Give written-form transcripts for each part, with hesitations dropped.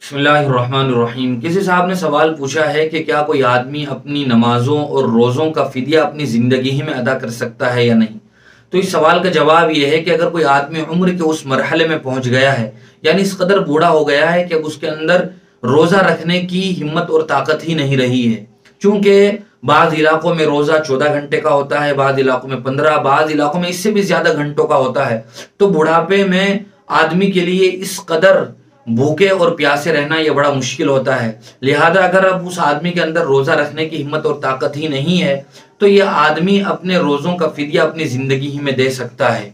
بسم اللہ الرحمن الرحیم۔ کسی صاحب نے سوال پوچھا ہے کہ کیا کوئی آدمی اپنی نمازوں اور روزوں کا فدیہ اپنی زندگی ہی میں ادا کر سکتا ہے یا نہیں؟ تو اس سوال کا جواب یہ ہے کہ اگر کوئی آدمی عمر کے اس مرحلے میں پہنچ گیا ہے، یعنی اس قدر بوڑھا ہو گیا ہے کہ اب اس کے اندر روزہ رکھنے کی ہمت اور طاقت ہی نہیں رہی ہے، چونکہ بعض علاقوں میں روزہ 14 گھنٹے کا ہوتا ہے، بعض علاقوں میں 15، بعض علاقوں میں اس سے بھی زیادہ گھنٹوں کا ہوتا ہے، تو بڑھاپے میں آدمی کے لیے اس قدر بھوکے اور پیاسے رہنا یہ بڑا مشکل ہوتا ہے۔ لہذا اگر اب اس آدمی کے اندر روزہ رکھنے کی ہمت اور طاقت ہی نہیں ہے تو یہ آدمی اپنے روزوں کا فدیہ اپنی زندگی ہی میں دے سکتا ہے،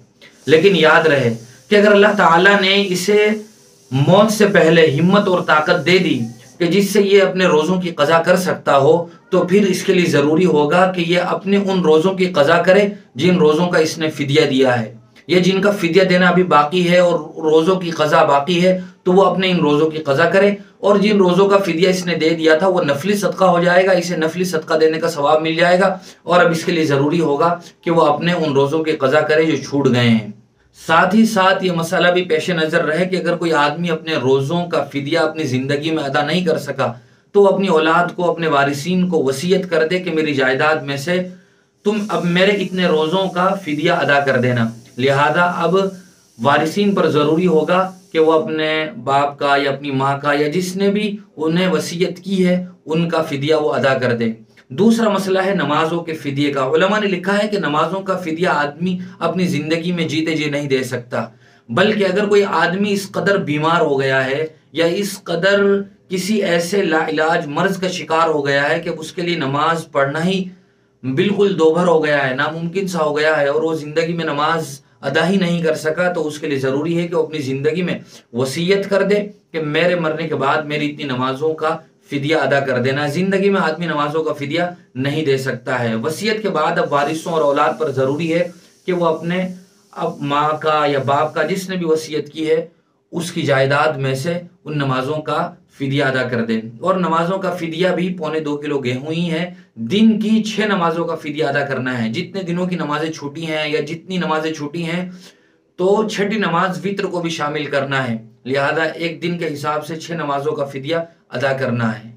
لیکن یاد رہے کہ اگر اللہ تعالیٰ نے اسے موت سے پہلے ہمت اور طاقت دے دی کہ جس سے یہ اپنے روزوں کی قضا کر سکتا ہو، تو پھر اس کے لیے ضروری ہوگا کہ یہ اپنے ان روزوں کی قضا کرے جن روزوں کا اس نے فدیہ دیا ہے، یہ جن کا فدیہ دینا ابھی باقی ہے اور روزوں کی قضا باقی ہے تو وہ اپنے ان روزوں کی قضا کرے، اور جن روزوں کا فدیہ اس نے دے دیا تھا وہ نفلی صدقہ ہو جائے گا، اسے نفلی صدقہ دینے کا ثواب مل جائے گا، اور اب اس کے لیے ضروری ہوگا کہ وہ اپنے ان روزوں کی قضا کرے جو چھوٹ گئے ہیں۔ ساتھ ہی ساتھ یہ مسئلہ بھی پیش نظر رہے کہ اگر کوئی آدمی اپنے روزوں کا فدیہ اپنی زندگی میں ادا نہیں کر سکا تو وہ اپنی اولاد کو، اپنے وارثین کو وصیت کر دے کہ میری جائیداد میں سے تم اب میرے اتنے روزوں کا فدیہ ادا کر دینا۔ لہذا اب وارثین پر ضروری ہوگا کہ وہ اپنے باپ کا یا اپنی ماں کا یا جس نے بھی انہیں وصیت کی ہے ان کا فدیہ وہ ادا کر دے۔ دوسرا مسئلہ ہے نمازوں کے فدیے کا۔ علماء نے لکھا ہے کہ نمازوں کا فدیہ آدمی اپنی زندگی میں جیتے جی نہیں دے سکتا، بلکہ اگر کوئی آدمی اس قدر بیمار ہو گیا ہے یا اس قدر کسی ایسے لا علاج مرض کا شکار ہو گیا ہے کہ اس کے لیے نماز پڑھنا ہی بالکل دوبھر ہو گیا ہے، ناممکن سا ہو گیا ہے، اور وہ زندگی میں نماز ادا ہی نہیں کر سکا، تو اس کے لیے ضروری ہے کہ وہ اپنی زندگی میں وصیت کر دے کہ میرے مرنے کے بعد میری اتنی نمازوں کا فدیہ ادا کر دینا۔ زندگی میں آدمی نمازوں کا فدیہ نہیں دے سکتا ہے۔ وصیت کے بعد اب وارثوں اور اولاد پر ضروری ہے کہ وہ اپنے اب ماں کا یا باپ کا جس نے بھی وصیت کی ہے اس کی جائیداد میں سے ان نمازوں کا فدیہ ادا کر دیں، اور نمازوں کا فدیہ بھی 1.25 کلو گیہوں ہی ہے۔ دن کی 6 نمازوں کا فدیہ ادا کرنا ہے۔ جتنے دنوں کی نمازیں چھوٹی ہیں یا جتنی نمازیں چھوٹی ہیں تو 6ٹی نماز وتر کو بھی شامل کرنا ہے، لہذا ایک دن کے حساب سے 6 نمازوں کا فدیہ ادا کرنا ہے۔